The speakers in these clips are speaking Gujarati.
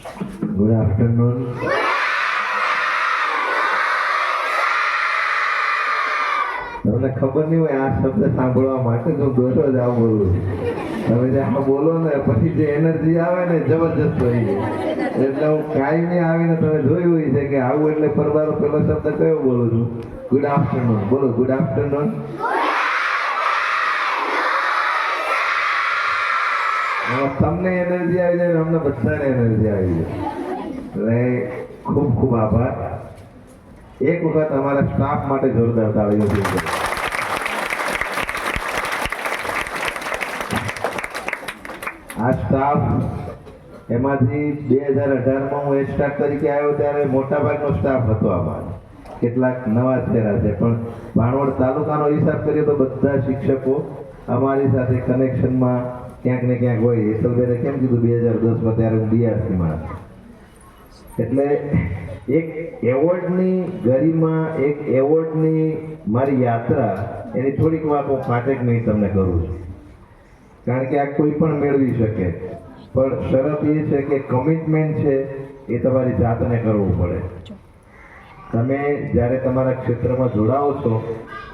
Good afternoon. તમને ખબર નહીં હોય આ શબ્દ સાંભળવા માટે હું દોષો જ આવું બોલું. તમે જે આ બોલો ને પછી જે એનર્જી આવે ને જબરજસ્ત હોય છે. એટલે હું કાંઈ નહીં આવીને તમે જોયું હોય છે કે આવું એટલે ફરવાનો પેલો શબ્દ કયો બોલું છું? Good afternoon. બોલો ગુડ આફ્ટરનૂન. તમને એનર્જી આવી જાય, અમને બધાને એનર્જી આવી જાય. એટલે ખૂબ ખૂબ આભાર. એક વખત અમારા સ્ટાફ માટે જોરદાર તાળીઓ થઈ ગઈ. આ સ્ટાફ એમાંથી 2018માં હું સ્ટાફ તરીકે આવ્યો ત્યારે મોટાભાગનો સ્ટાફ હતો. આમાં કેટલાક નવા ચહેરા છે, પણ ભાણવડ તાલુકાનો હિસાબ કરીએ તો બધા શિક્ષકો અમારી સાથે કનેક્શનમાં ક્યાંક ને ક્યાંક હોય. હેતલબેને કેમ કીધું 2010માં ત્યારે હું બીઆરસીમાં. એટલે એક એવોર્ડની ગરિમા, એક એવોર્ડની મારી યાત્રા, એની થોડીક વાત હું 5 મિનિટ તમને કરું છું. કારણ કે આ કોઈ પણ મેળવી શકે, પણ શરત એ છે કે કમિટમેન્ટ છે એ તમારી જાતને કરવું પડે. તમે જ્યારે તમારા ક્ષેત્રમાં જોડાઓ છો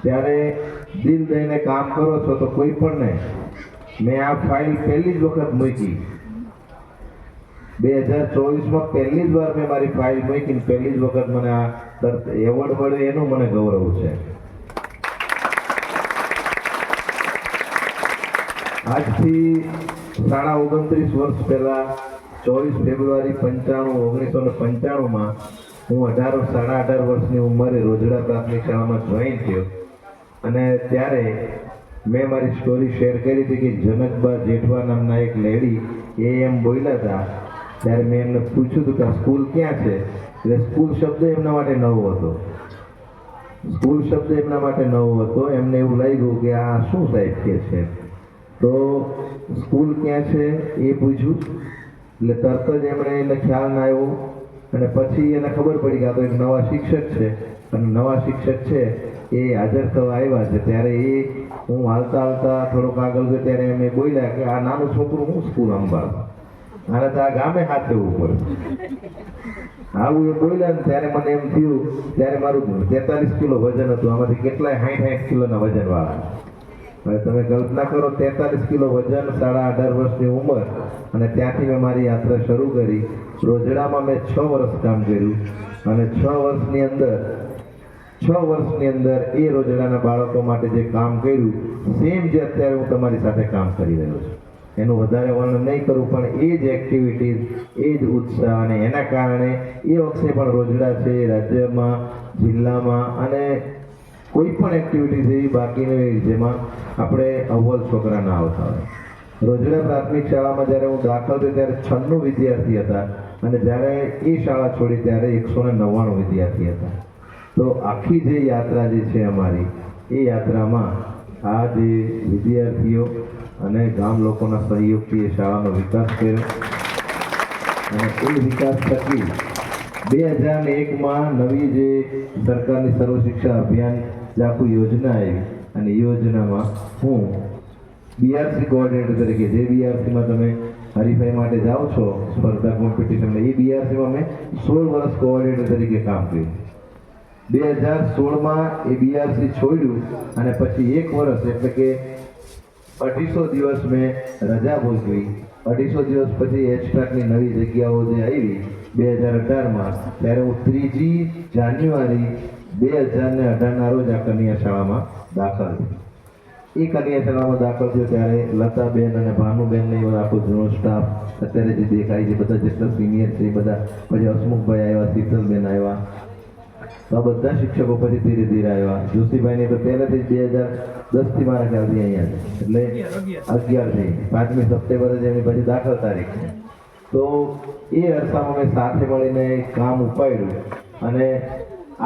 ત્યારે દિલ દઈને કામ કરો છો તો કોઈ પણ ને. મેં આ ફાઇલ પહેલી જ વખત મૂકી 2024માં, પહેલી જ વાર મેં મારી ફાઇલ મૂકી, પહેલી જ વખત મને આ એવોર્ડ મળ્યો એનું મને ગૌરવ છે. આજથી 29 વર્ષ પહેલા 24 ફેબ્રુઆરી 1995માં હું 18 વર્ષની ઉંમરે રોજડા પ્રાથમિક શાળામાં જોઈન થયો. અને ત્યારે મેં મારી સ્ટોરી શેર કરી હતી કે જનકબા જેઠવા નામના એક લેડી એમ બોલ્યા હતા. ત્યારે મેં એમને પૂછ્યું હતું કે આ સ્કૂલ ક્યાં છે? એટલે સ્કૂલ શબ્દ એમના માટે નવો હતો. સ્કૂલ શબ્દ એમના માટે નવો હતો. એમને એવું લાગ્યું કે આ શું સાહેબ કે છે, તો સ્કૂલ ક્યાં છે એ પૂછ્યું. એટલે તરત જ એમણે એને ખ્યાલ ના આવ્યો. અને પછી એને ખબર પડી કે આ તો એક નવા શિક્ષક છે, અને નવા શિક્ષક છે એ હાજર થવા આવ્યા છે. ત્યારે એ હું હાલતા હાલતા થોડોક આગળ ગયો ત્યારે એમ બોલ્યા કે આ નાનું છોકરું હું સ્કૂલ અંબાડ, આને તો આ ગામે હાથ દેવું પડે. આવું એ બોલ્યા ને ત્યારે મને એમ થયું, ત્યારે મારું 43 કિલો વજન હતું. આમાંથી કેટલાય 60 કિલોના વજનવાળા. હવે તમે કલ્પના કરો, 43 કિલો વજન, 18.5 વર્ષની ઉંમર, અને ત્યાંથી મેં મારી યાત્રા શરૂ કરી. રોજડામાં મેં 6 વર્ષ કામ કર્યું, અને 6 વર્ષની અંદર એ રોજડાના બાળકો માટે જે કામ કર્યું સેમ જે અત્યારે હું તમારી સાથે કામ કરી રહ્યો છું. એનું વધારે વર્ણન નહીં કરું, પણ એ જ એક્ટિવિટીઝ, એ જ ઉત્સાહ, અને એના કારણે એ વખતે પણ રોજડા છે રાજ્યમાં, જિલ્લામાં, અને કોઈ પણ એક્ટિવિટીઝ એવી બાકી નહીં જેમાં આપણે અવ્વલ છોકરા ના આવતા હોય. રોજડા પ્રાથમિક શાળામાં જ્યારે હું દાખલ થયો ત્યારે 96 વિદ્યાર્થી હતા, અને જ્યારે એ શાળા છોડી ત્યારે 199 વિદ્યાર્થી હતા. તો આખી જે યાત્રા જે છે અમારી, એ યાત્રામાં આ જે વિદ્યાર્થીઓ અને ગામ લોકોના સહયોગથી એ શાળાનો વિકાસ કર્યો. અને એ વિકાસ થકી 2001માં નવી જે સરકારની સર્વ શિક્ષા અભિયાન જે આખું યોજના આવી, અને એ યોજનામાં હું બીઆરસી કોઓર્ડિનેટર તરીકે, જે બીઆરસીમાં તમે હરીફાઈ માટે જાઓ છો સ્પર્ધા કોમ્પિટિશન, એ બીઆરસીમાં મેં 16 વર્ષ કોઓર્ડિનેટર તરીકે કામ કર્યું. 2016માં એ બીઆરસી છોડ્યું, અને પછી 1 વર્ષ એટલે કે 250 દિવસ મેં રજા ભોગવી. 250 દિવસ પછી એચટાકની નવી જગ્યાઓ જે આવી 2018માં, ત્યારે હું 3 જાન્યુઆરી 2018ના રોજ આ કન્યા શાળામાં દાખલ થયો. એ કન્યા શાળામાં દાખલ થયો ત્યારે લતાબેન અને ભાનુબેનને એ આખો જૂનો સ્ટાફ અત્યારે જે દેખાય છે, બધા જેટલા સિનિયર છે એ બધા, પછી હસમુખભાઈ આવ્યા, શીતલબેન આવ્યા, તો આ બધા શિક્ષકો પછી ધીરે ધીરે આવ્યા. જોશીભાઈને તો પહેલાથી 2010થી મારા ખ્યાલથી અહીંયા છે, એટલે 11થી 5મી સપ્ટેમ્બરે જ એમની પછી દાખલ તારીખ છે. તો એ અરસામાં મેં સાથે મળીને કામ ઉપાડ્યું. અને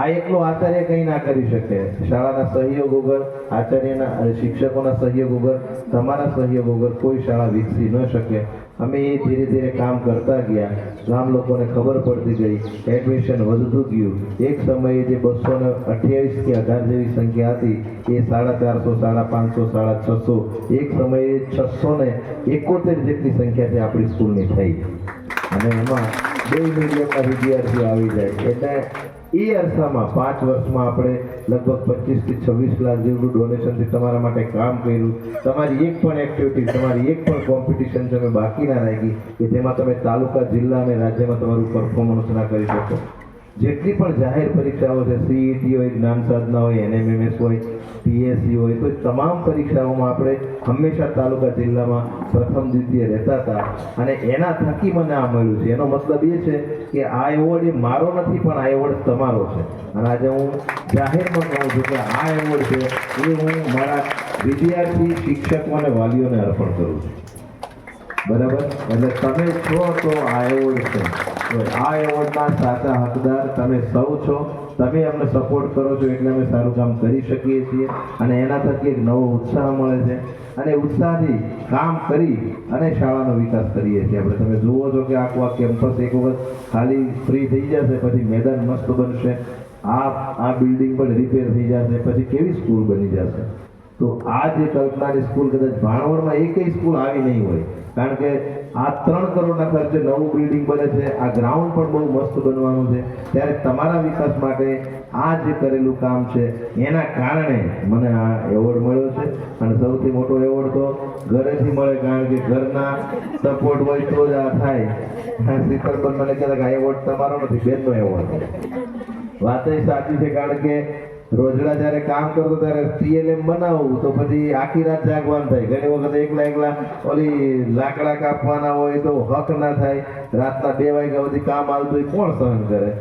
આ એકલો આચાર્ય કંઈ ના કરી શકે. શાળાના સહયોગ વગર, આચાર્યના, શિક્ષકોના સહયોગ વગર, તમારા સહયોગ વગર કોઈ શાળા વિકસી ન શકે. અમે એ ધીરે ધીરે કામ કરતા ગયા. ગામ લોકોને ખબર પડતી ગઈ, એડમિશન વધતું ગયું. એક સમયે જે 228 કે 18 જેવી સંખ્યા હતી એ 450, 550, 650, એક સમયે 671 જેટલી સંખ્યા છે આપણી સ્કૂલની થઈ. અને એમાં બે મીડિયમના વિદ્યાર્થીઓ આવી જાય એટલે એ અરસામાં 5 વર્ષમાં આપણે લગભગ 25 થી 26 લાખ જેટલું ડોનેશનથી તમારા માટે કામ કર્યું. તમારી એક પણ એક્ટિવિટી, તમારી એક પણ કોમ્પિટિશન તમે બાકી ના રાખી કે જેમાં તમે તાલુકા, જિલ્લા અને રાજ્યમાં તમારું પરફોર્મન્સ ના કરી શકો. જેટલી પણ જાહેર પરીક્ષાઓ છે, સીઈટી હોય, જ્ઞાન સાધના હોય, એનએમએમએસ હોય, પીએસસી હોય, તો તમામ પરીક્ષાઓમાં આપણે હંમેશા તાલુકા, જિલ્લામાં પ્રથમ દ્વિતીય રહેતા હતા અને એના થકી મને આ મળ્યું છે. એનો મતલબ એ છે કે આ એવોર્ડ એ મારો નથી, પણ આ એવોર્ડ તમારો છે. અને આજે હું જાહેરમાં કહું છું કે આ એવોર્ડ છે એ હું મારા વિદ્યાર્થી, શિક્ષકો અને વાલીઓને અર્પણ કરું છું. બરાબર? એટલે તમે છો તો આ એવોર્ડ છે. આ એવોર્ડના સાચા હકદાર તમે સૌ છો. તમે અમને સપોર્ટ કરો છો એટલે અમે સારું કામ કરી શકીએ છીએ અને એના થકી એક નવો ઉત્સાહ મળે છે અને ઉત્સાહથી કામ કરી અને શાળાનો વિકાસ કરીએ છીએ આપણે. તમે જુઓ છો કે આખું આ કેમ્પસ એક વખત ખાલી ફ્રી થઈ જશે, પછી મેદાન મસ્ત બનશે, આ બિલ્ડિંગ પણ રિપેર થઈ જશે, પછી કેવી સ્કૂલ બની જશે. તો આ જે કલ્પનાની સ્કૂલ કદાચ ભાણવડમાં એકેય સ્કૂલ આવી નહીં હોય, કારણ કે આ 3 કરોડના ખર્ચે નવું બિલ્ડિંગ બને છે. આ ગ્રાઉન્ડ પણ બહુ મસ્ત બનવાનું છે. ત્યારે તમારા વિકાસ માટે આ જે કરેલું કામ છે એના કારણે મને આ એવોર્ડ મળ્યો છે. અને સૌથી મોટો એવોર્ડ તો ઘરેથી મળે, કારણ કે ઘરના સપોર્ટ હોય તો જ આ થાય. શીતલબેન મને કહેતા કે આ એવોર્ડ તમારો નથી, બેનનો એવોર્ડ. વાત એ સાચી છે, કારણ કે રોજડા જ્યારે કામ કરતો ત્યારે ટીએલએમ બનાવવું તો પછી આખી રાત જાગવાનું થાય. ઘણી વખત એકલા ઓલી લાકડા કાપવાના હોય તો હક ના થાય. રાતના 2 વાગ્યા સુધી કામ આવતું હોય, કોણ સહન કરે?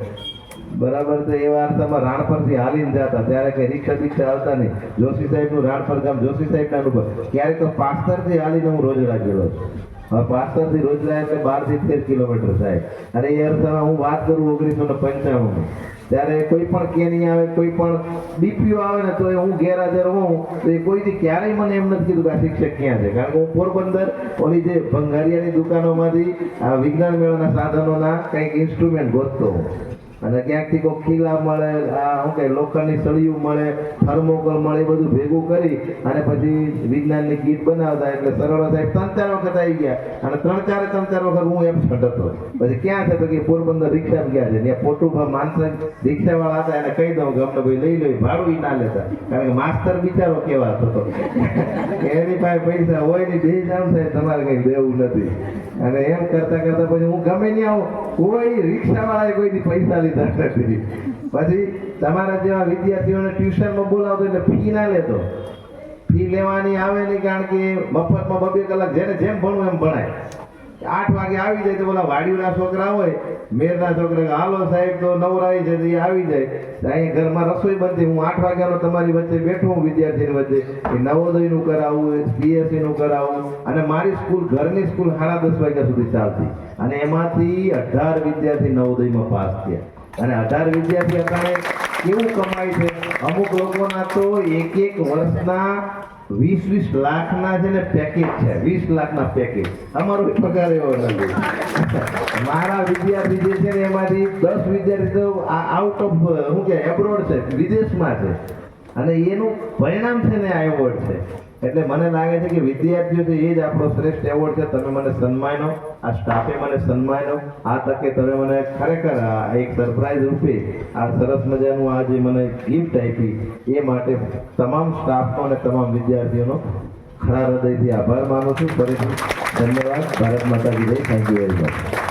બરાબર. તો એ વાર્તામાં રાણપરથી હાલીને જતા, ત્યારે કઈ રિક્ષા આવતા નહીં. જોશી સાહેબનું રાણપર ગામ, જોશી સાહેબના અનુભવ. ક્યારેક તો પાસ્તરથી હાલીને હું રોજડા ગયેલો છું. હવે પાસ્તરથી રોજડા એટલે 12 થી 13 કિલોમીટર થાય. અને એ અર્થમાં હું વાત કરું 1995 ત્યારે કોઈ પણ કેની આવે, કોઈ પણ ડીપીઓ આવે ને તો હું ગેરહાજર હોઉં તો એ કોઈથી ક્યારેય મને એમ નથી કીધું કે આ શિક્ષક ક્યાં છે. કારણ કે હું પોરબંદર ઓલી જે ભંગારિયાની દુકાનોમાંથી આ વિજ્ઞાન મેળાના સાધનોના કંઈક ઇન્સ્ટ્રુમેન્ટ ગોતતો હોઉં અને ક્યાંકથી કોઈ ખીલા મળે, શું કહે, લોખંડની સળિયું મળે, થર્મોકોલ મળે, એ બધું ભેગું કરી અને પછી વિજ્ઞાનની કીટ બનાવતા. એટલે સરળ સાહેબ 3-4 વખત આવી ગયા અને 3-4 વખત હું એબસન્ટ હતો. પછી ક્યાં છે તો કે પોરબંદર રિક્ષા ગયા છે. ત્યાં પોટુભા માનસર રિક્ષાવાળા હતા, એને કહી દઉં કે અમને ભાઈ લઈ લો, ભાડું ના લેતા. કારણ કે માસ્તર બિચારો કેવા હતો એની પાસે પૈસા હોય ને, બે જાણ થાય, તમારે કઈ દેવું નથી. અને એમ કરતા પછી હું ગમે નહીં આવું, કોઈ રિક્ષાવાળાએ કોઈથી પૈસા લીધા નથી. પછી તમારા જેવા વિદ્યાર્થીઓને ટ્યુશનમાં બોલાવતો એટલે ફી ના લેતો. ફી લેવાની આવે નહીં, કારણ કે મફતમાં 2 કલાક જેને જેમ ભણવું એમ ભણાય. 8 વાગે આવી જાય તો બોલા વાડીના છોકરા હોય, મેરના છોકરા, હાલો સાહેબ તો નવરાઈ છે, એ આવી જાય. અહીં ઘરમાં રસોઈ બનતી, હું 8 વાગ્યાનો તમારી વચ્ચે બેઠો હું વિદ્યાર્થીની વચ્ચે. એ નવોદયનું કરાવવું, પીએસસીનું કરાવવું અને મારી સ્કૂલ, ઘરની સ્કૂલ 10:30 વાગ્યા સુધી ચાલતી અને એમાંથી 18 વિદ્યાર્થી નવોદયમાં પાસ થયા. અને 18 વિદ્યાર્થી અત્યારે કેવું કમાય છે? અમુક લોકોના તો એક વર્ષના 20 લાખના છે ને પેકેજ છે. 20 લાખના પેકેજ. અમારો પગાર એવો નથી. મારા વિદ્યાર્થી જે છે ને એમાંથી 10 વિદ્યાર્થી તો આઉટ ઓફ શું કે એબ્રોડ છે, વિદેશમાં છે. અને એનું પરિણામ છે ને આ એવોર્ડ છે. એટલે મને લાગે છે કે વિદ્યાર્થીઓ છે એ જ આપણો શ્રેષ્ઠ એવોર્ડ છે. તમે મને સન્માનો, આ સ્ટાફે મને સન્માનો. આ તકે તમે મને ખરેખર એક સરપ્રાઈઝ રૂપે આ સરસ મજાનું આ જે મને ગિફ્ટ આપી એ માટે તમામ સ્ટાફનો અને તમામ વિદ્યાર્થીઓનો ખરા હૃદયથી આભાર માનું છું. ફરીથી ધન્યવાદ. ભારત માતા કી જય. Thank you very much.